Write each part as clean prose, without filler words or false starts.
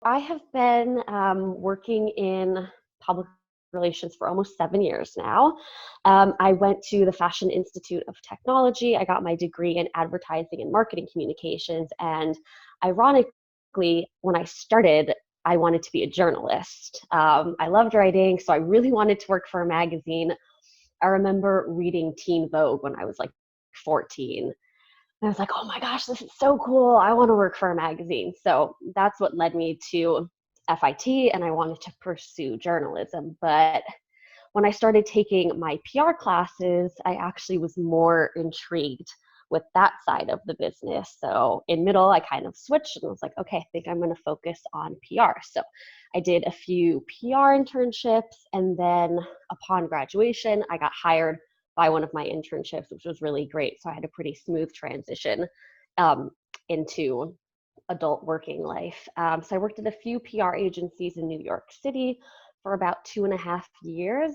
I have been working in public relations for almost 7 years now. I went to the Fashion Institute of Technology. I got my degree in advertising and marketing communications. And ironically, when I started, I wanted to be a journalist. I loved writing, so I really wanted to work for a magazine. I remember reading Teen Vogue when I was like 14. And I was like, oh my gosh, this is so cool. I want to work for a magazine. So that's what led me to FIT, and I wanted to pursue journalism. But when I started taking my PR classes, I actually was more intrigued with that side of the business. So in middle, I kind of switched and was like, okay, I think I'm going to focus on PR. So I did a few PR internships, and then upon graduation, I got hired by one of my internships, which was really great. So I had a pretty smooth transition into adult working life. So I worked at a few PR agencies in New York City for about 2.5 years.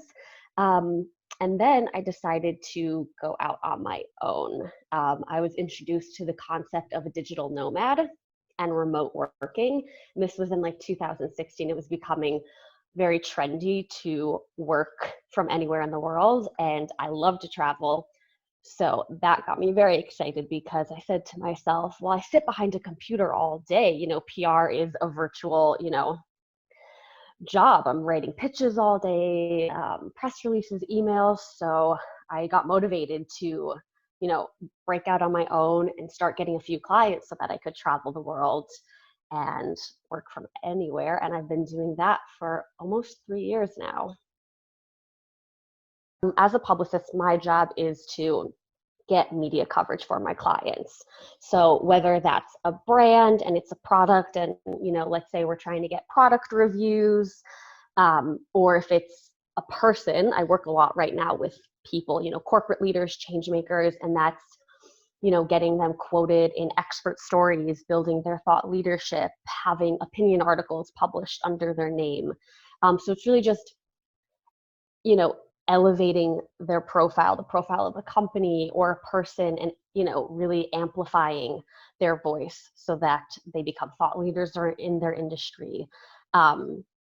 And then I decided to go out on my own. I was introduced to the concept of a digital nomad and remote working. And this was in like 2016. It was becoming very trendy to work from anywhere in the world, and I love to travel. So that got me very excited because I said to myself, well, I sit behind a computer all day. PR is a virtual, job. I'm writing pitches all day, press releases, emails. So I got motivated to, break out on my own and start getting a few clients so that I could travel the world and work from anywhere. And I've been doing that for almost 3 years now. As a publicist, my job is to get media coverage for my clients. So whether that's a brand and it's a product, and let's say we're trying to get product reviews, or if it's a person, I work a lot right now with people, corporate leaders, change makers, and that's getting them quoted in expert stories, building their thought leadership, having opinion articles published under their name. So it's really just elevating their profile, the profile of a company or a person, and really amplifying their voice so that they become thought leaders or in their industry.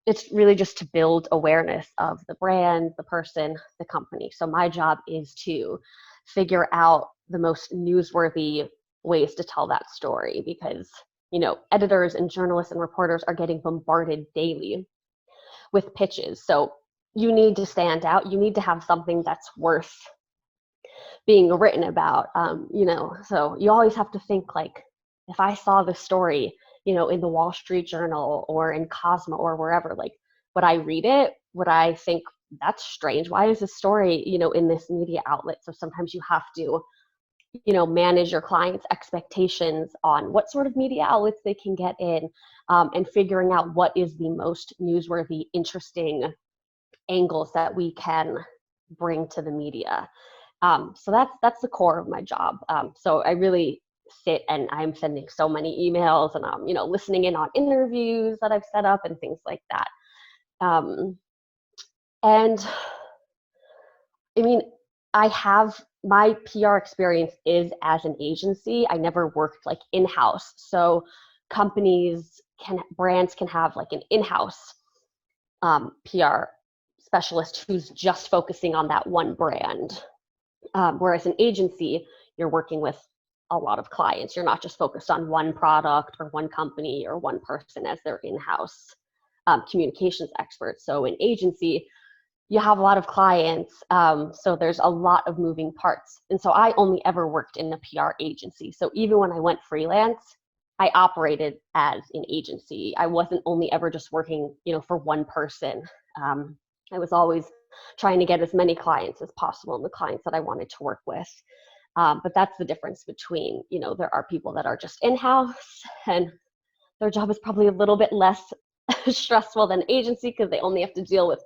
It's really just to build awareness of the brand, the person, the company. So my job is to figure out the most newsworthy ways to tell that story, because editors and journalists and reporters are getting bombarded daily with pitches. So you need to stand out. You need to have something that's worth being written about. So you always have to think, like, if I saw the story, in the Wall Street Journal or in Cosmo or wherever, like, would I read it? Would I think that's strange? Why is this story, in this media outlet? So sometimes you have to, manage your clients' expectations on what sort of media outlets they can get in, and figuring out what is the most newsworthy, interesting angles that we can bring to the media. So that's the core of my job. So I really sit and I'm sending so many emails, and I'm listening in on interviews that I've set up and things like that. And I mean, I have my PR experience is as an agency. I never worked like in-house. So brands can have like an in-house PR specialist who's just focusing on that one brand. Whereas an agency, you're working with a lot of clients. You're not just focused on one product or one company or one person as their in-house communications expert. So an agency, you have a lot of clients, so there's a lot of moving parts. And so I only ever worked in a PR agency. So even when I went freelance, I operated as an agency. I wasn't only ever just working, for one person. I was always trying to get as many clients as possible, and the clients that I wanted to work with. But that's the difference between, there are people that are just in-house and their job is probably a little bit less stressful than agency because they only have to deal with,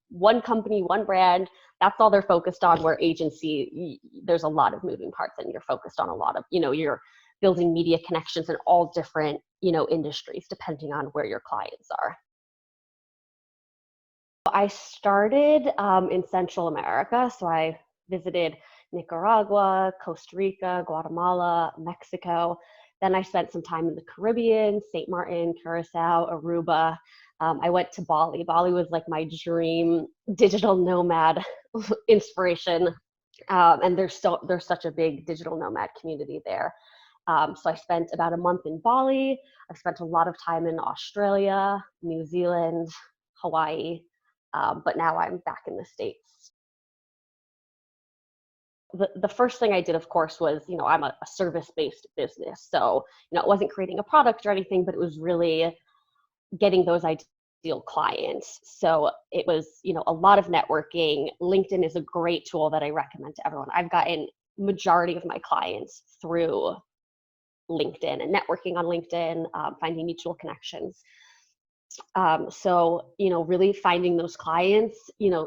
one company, one brand. That's all they're focused on, where agency, there's a lot of moving parts and you're focused on a lot of, you're building media connections in all different, industries, depending on where your clients are. I started in Central America. So I visited Nicaragua, Costa Rica, Guatemala, Mexico. Then I spent some time in the Caribbean, St. Martin, Curacao, Aruba. I went to Bali. Bali was like my dream digital nomad inspiration. And there's such a big digital nomad community there. So I spent about a month in Bali. I've spent a lot of time in Australia, New Zealand, Hawaii, but now I'm back in the States. The first thing I did, of course, was, I'm a service-based business. So, it wasn't creating a product or anything, but it was really getting those ideal clients. So it was, a lot of networking. LinkedIn is a great tool that I recommend to everyone. I've gotten majority of my clients through LinkedIn and networking on LinkedIn, finding mutual connections. So, really finding those clients,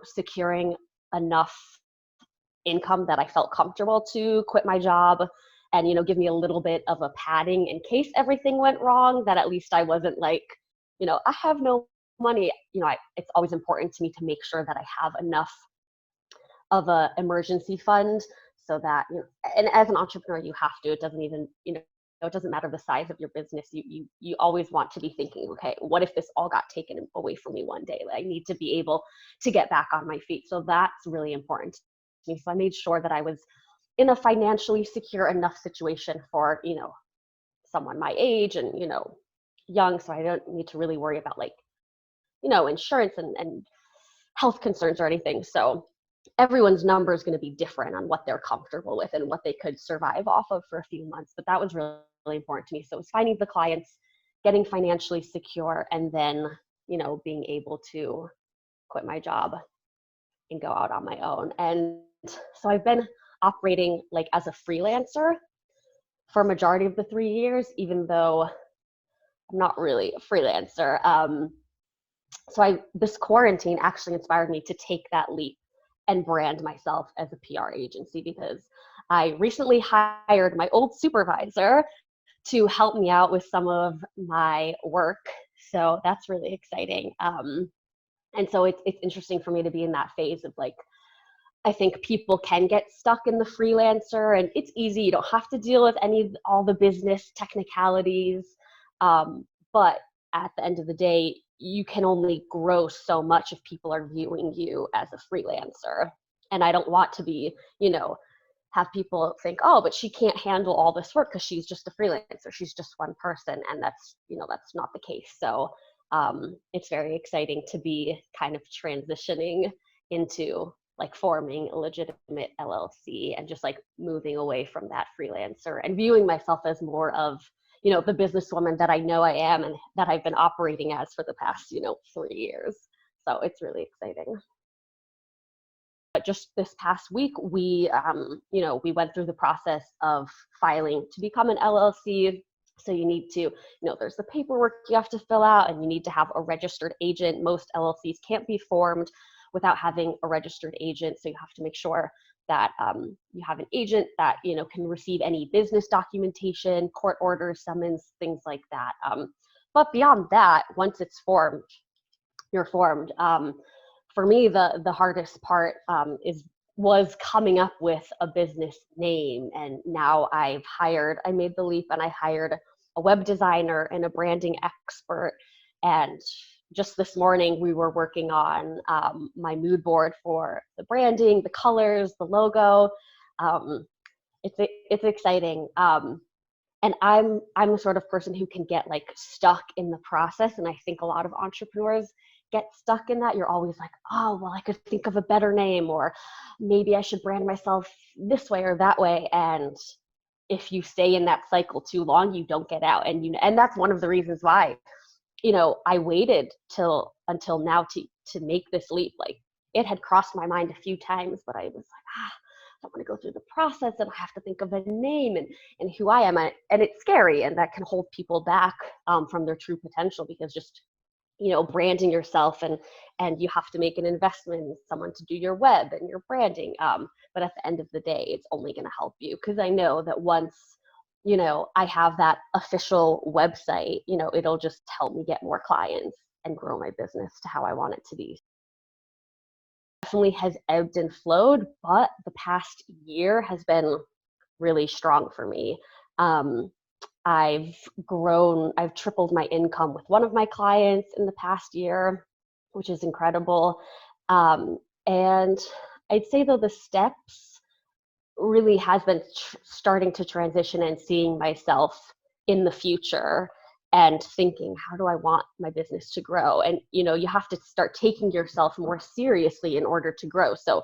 securing enough income that I felt comfortable to quit my job and, give me a little bit of a padding in case everything went wrong, that at least I wasn't like, I have no money. It's always important to me to make sure that I have enough of a emergency fund so that, and as an entrepreneur, you have to, it doesn't even, it doesn't matter the size of your business. You always want to be thinking, okay, what if this all got taken away from me one day? I need to be able to get back on my feet. So that's really important to me. So I made sure that I was in a financially secure enough situation for, someone my age and, young. So I don't need to really worry about insurance and health concerns or anything. So everyone's number is going to be different on what they're comfortable with and what they could survive off of for a few months. But that was really, really important to me. So it was finding the clients, getting financially secure, and then, being able to quit my job and go out on my own. And so I've been operating as a freelancer for a majority of the 3 years, even though I'm not really a freelancer. So this quarantine actually inspired me to take that leap and brand myself as a PR agency, because I recently hired my old supervisor to help me out with some of my work. So that's really exciting. And so it's interesting for me to be in that phase of I think people can get stuck in the freelancer, and it's easy. You don't have to deal with all the business technicalities. But at the end of the day, you can only grow so much if people are viewing you as a freelancer. And I don't want to be, have people think, oh, but she can't handle all this work because she's just a freelancer. She's just one person. And that's not the case. So it's very exciting to be kind of transitioning into forming a legitimate LLC and just moving away from that freelancer and viewing myself as more of, the businesswoman that I know I am and that I've been operating as for the past, 3 years. So it's really exciting. But just this past week, we went through the process of filing to become an LLC. So you need to, there's the paperwork you have to fill out, and you need to have a registered agent. Most LLCs can't be formed without having a registered agent. So you have to make sure that you have an agent that, can receive any business documentation, court orders, summons, things like that. But beyond that, once it's formed, you're formed. For me, the hardest part was coming up with a business name. And now I made the leap and I hired a web designer and a branding expert. And just this morning, we were working on my mood board for the branding, the colors, the logo. It's exciting. And I'm the sort of person who can get stuck in the process. And I think a lot of entrepreneurs get stuck in that. You're always like, oh, well, I could think of a better name, or maybe I should brand myself this way or that way. And if you stay in that cycle too long, you don't get out. And that's one of the reasons why, I waited until now to make this leap. It had crossed my mind a few times, but I was I don't want to go through the process, and I have to think of a name and who I am. And it's scary, and that can hold people back from their true potential, because just, branding yourself and you have to make an investment in someone to do your web and your branding. But at the end of the day, it's only going to help you, because I know that once, I have that official website, it'll just help me get more clients and grow my business to how I want it to be. Definitely has ebbed and flowed, but the past year has been really strong for me. I've tripled my income with one of my clients in the past year, which is incredible. And I'd say though the steps really has been starting to transition and seeing myself in the future and thinking, how do I want my business to grow? And, you have to start taking yourself more seriously in order to grow. So,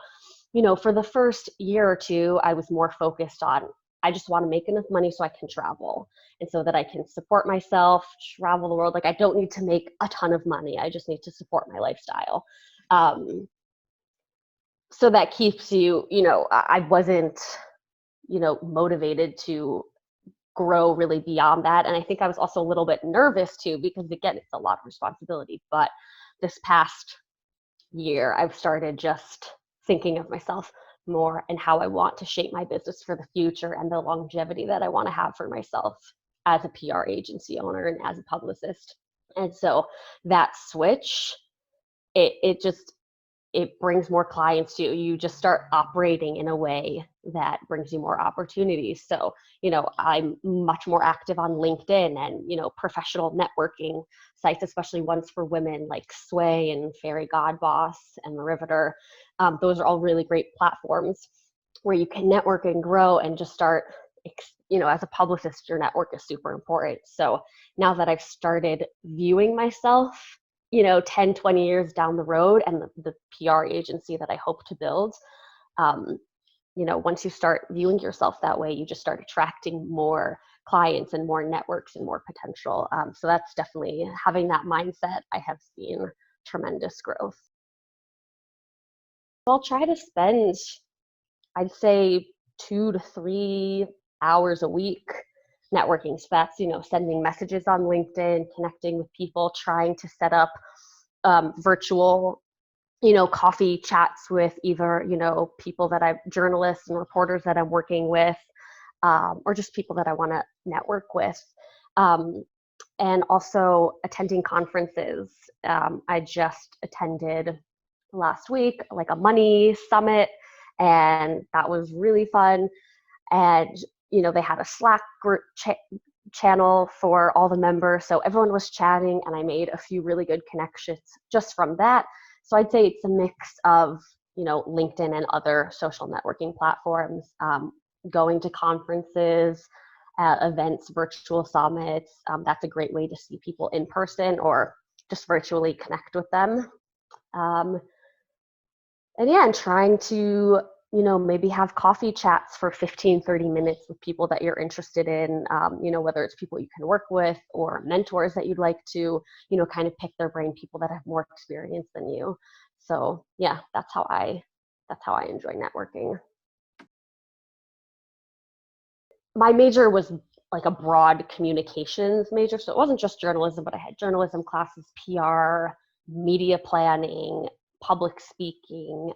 for the first year or two, I was more focused on, I just want to make enough money so I can travel and so that I can support myself, travel the world. Like, I don't need to make a ton of money. I just need to support my lifestyle. So that keeps you, I wasn't, motivated to grow really beyond that. And I think I was also a little bit nervous too, because again, it's a lot of responsibility. But this past year, I've started just thinking of myself more and how I want to shape my business for the future and the longevity that I want to have for myself as a PR agency owner and as a publicist. And so that switch, it brings more clients to you. You just start operating in a way that brings you more opportunities. So, I'm much more active on LinkedIn and, professional networking sites, especially ones for women like Sway and Fairy Godboss and The Riveter. Those are all really great platforms where you can network and grow and just start, as a publicist, your network is super important. So now that I've started viewing myself 10, 20 years down the road and the PR agency that I hope to build, once you start viewing yourself that way, you just start attracting more clients and more networks and more potential. So that's definitely, having that mindset, I have seen tremendous growth. I'll try to spend, I'd say, 2 to 3 hours a week networking. So that's, sending messages on LinkedIn, connecting with people, trying to set up virtual, coffee chats with either, people that journalists and reporters that I'm working with, or just people that I want to network with. And also attending conferences. I just attended last week, like a money summit, and that was really fun. And, they had a Slack group channel for all the members. So everyone was chatting, and I made a few really good connections just from that. So I'd say it's a mix of, LinkedIn and other social networking platforms, going to conferences, events, virtual summits. That's a great way to see people in person or just virtually connect with them. And trying to, maybe have coffee chats for 15, 30 minutes with people that you're interested in, whether it's people you can work with or mentors that you'd like to, kind of pick their brain, people that have more experience than you. So yeah, that's how I enjoy networking. My major was like a broad communications major. So it wasn't just journalism, but I had journalism classes, PR, media planning, public speaking.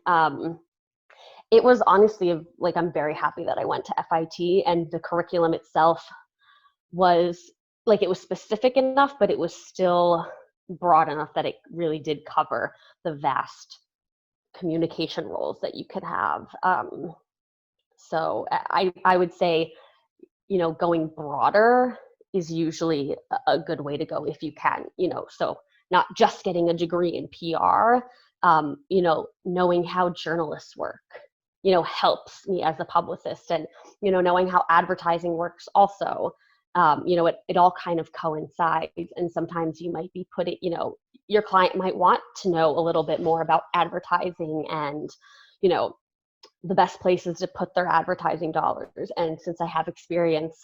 It was honestly like, I'm very happy that I went to FIT, and the curriculum itself was like, it was specific enough, but it was still broad enough that it really did cover the vast communication roles that you could have. So I would say, going broader is usually a good way to go if you can, so not just getting a degree in PR, knowing how journalists work, helps me as a publicist, and, knowing how advertising works also, it all kind of coincides. And sometimes you might be your client might want to know a little bit more about advertising and, the best places to put their advertising dollars. And since I have experience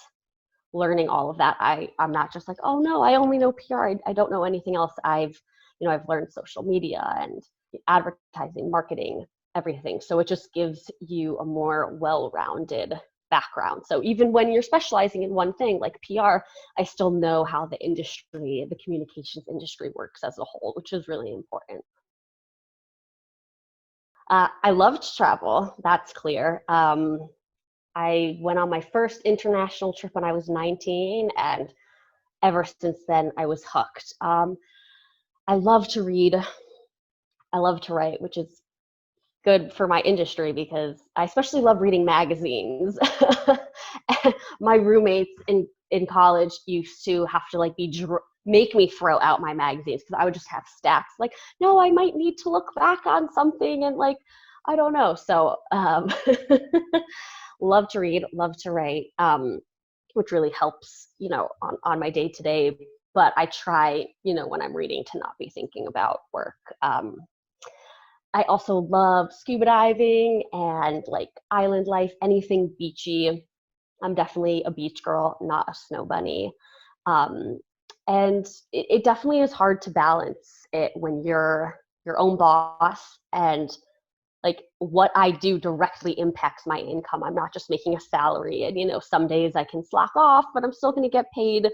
learning all of that, I'm not just like, oh no, I only know PR. I don't know anything else. I've learned social media and advertising, marketing, everything. So it just gives you a more well-rounded background. So even when you're specializing in one thing like PR, I still know how the industry, the communications industry works as a whole, which is really important. I loved travel, that's clear. I went on my first international trip when I was 19, and ever since then I was hooked. I love to read. I love to write, which is good for my industry because I especially love reading magazines. My roommates in college used to have to like make me throw out my magazines because I would just have stacks. Like, no, I might need to look back on something and like, I don't know. So love to read, love to write, which really helps, on my day to day. But I try, when I'm reading to not be thinking about work. I also love scuba diving and like island life, anything beachy. I'm definitely a beach girl, not a snow bunny. Um, and it definitely is hard to balance it when you're your own boss and like what I do directly impacts my income. I'm not just making a salary and, some days I can slack off, but I'm still going to get paid,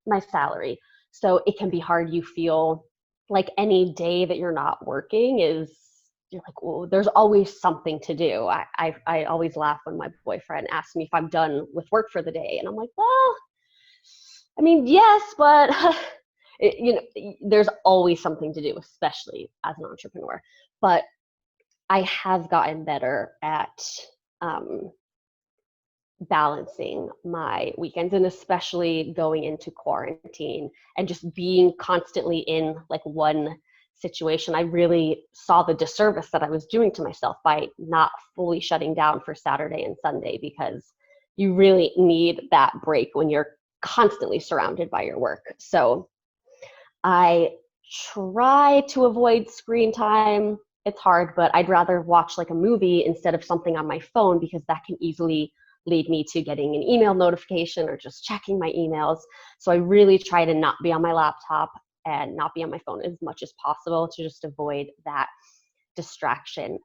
my salary. So it can be hard. You feel like any day that you're not working you're like, well, there's always something to do. I always laugh when my boyfriend asks me if I'm done with work for the day. And I'm like, well, I mean, yes, but there's always something to do, especially as an entrepreneur. But I have gotten better at balancing my weekends, and especially going into quarantine and just being constantly in like one situation. I really saw the disservice that I was doing to myself by not fully shutting down for Saturday and Sunday, because you really need that break when you're constantly surrounded by your work. So I try to avoid screen time. It's hard, but I'd rather watch like a movie instead of something on my phone, because that can easily lead me to getting an email notification or just checking my emails. So I really try to not be on my laptop and not be on my phone as much as possible to just avoid that distraction.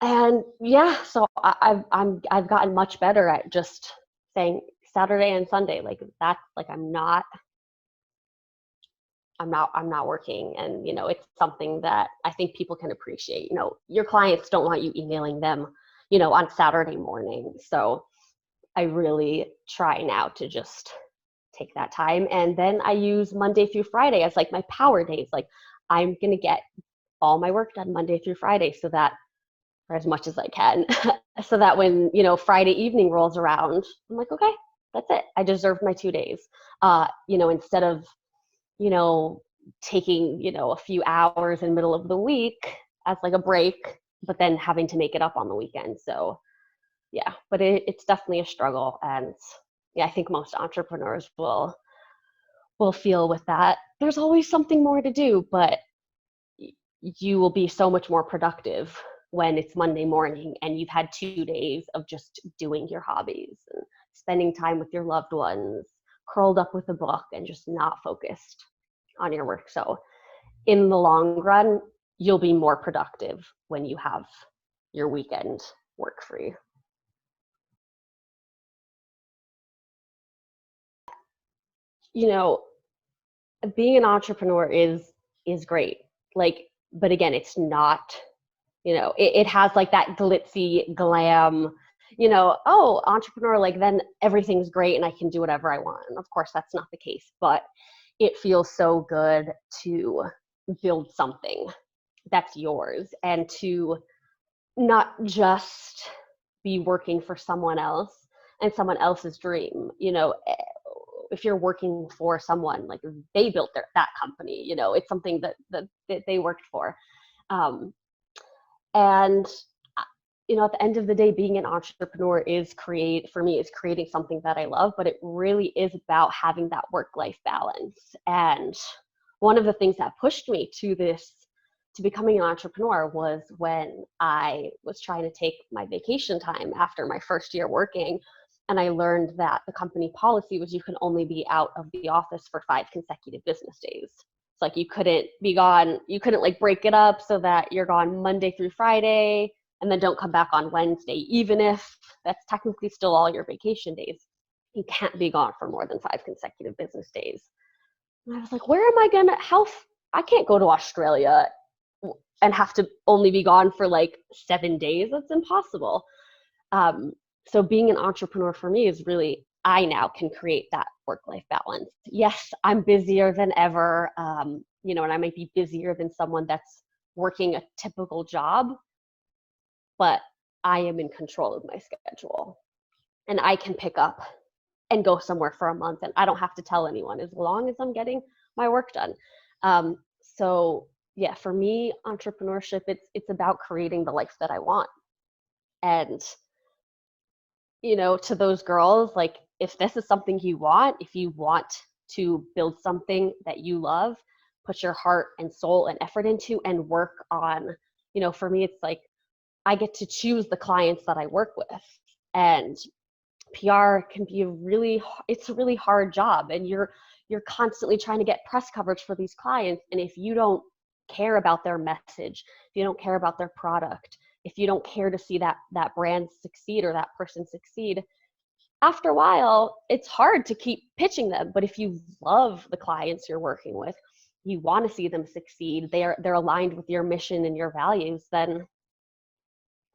And yeah, so I've gotten much better at just saying Saturday and Sunday, like that's like I'm not working. And it's something that I think people can appreciate. Your clients don't want you emailing them on Saturday morning. So I really try now to just take that time. And then I use Monday through Friday as like my power days. Like I'm going to get all my work done Monday through Friday, so that, or as much as I can, so that when, Friday evening rolls around, I'm like, okay, that's it. I deserve my 2 days. Instead of, taking, a few hours in the middle of the week as like a break, but then having to make it up on the weekend. So yeah, but it's definitely a struggle. And yeah, I think most entrepreneurs will feel with that. There's always something more to do, but you will be so much more productive when it's Monday morning and you've had 2 days of just doing your hobbies and spending time with your loved ones, curled up with a book and just not focused on your work. So in the long run, you'll be more productive when you have your weekend work free. You know, being an entrepreneur is great. Like, but again, it's not, it has like that glitzy glam, oh, entrepreneur, like then everything's great and I can do whatever I want. And of course that's not the case, but it feels so good to build something that's yours and to not just be working for someone else and someone else's dream. If you're working for someone, like they built that company, it's something that they worked for. Um, and at the end of the day, being an entrepreneur for me is creating something that I love, but it really is about having that work-life balance. And one of the things that pushed me to becoming an entrepreneur was when I was trying to take my vacation time after my first year working. And I learned that the company policy was you can only be out of the office for 5 consecutive business days. It's like you couldn't be gone, you couldn't like break it up so that you're gone Monday through Friday and then don't come back on Wednesday, even if that's technically still all your vacation days. You can't be gone for more than 5 consecutive business days. And I was like, where am I gonna, I can't go to Australia and have to only be gone for like 7 days. That's impossible. So being an entrepreneur for me is really, I now can create that work-life balance. Yes, I'm busier than ever, and I might be busier than someone that's working a typical job, but I am in control of my schedule. and I can pick up and go somewhere for a month and I don't have to tell anyone as long as I'm getting my work done. So yeah, for me, entrepreneurship, it's about creating the life that I want. And to those girls, like, if this is something you want, if you want to build something that you love, put your heart and soul and effort into and work on, for me, it's like I get to choose the clients that I work with. And PR can be it's a really hard job, and you're constantly trying to get press coverage for these clients. And if you don't care about their message, if you don't care about their product, if you don't care to see that brand succeed or that person succeed, after a while, it's hard to keep pitching them. But if you love the clients you're working with, you want to see them succeed, they're aligned with your mission and your values, then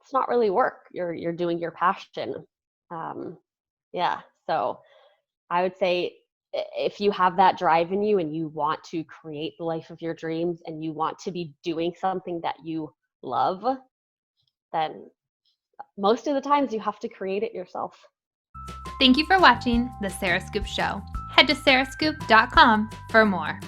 it's not really work. You're doing your passion. Yeah. So I would say if you have that drive in you and you want to create the life of your dreams and you want to be doing something that you love, then most of the times you have to create it yourself. Thank you for watching The Sarah Scoop Show. Head to sarahscoop.com for more.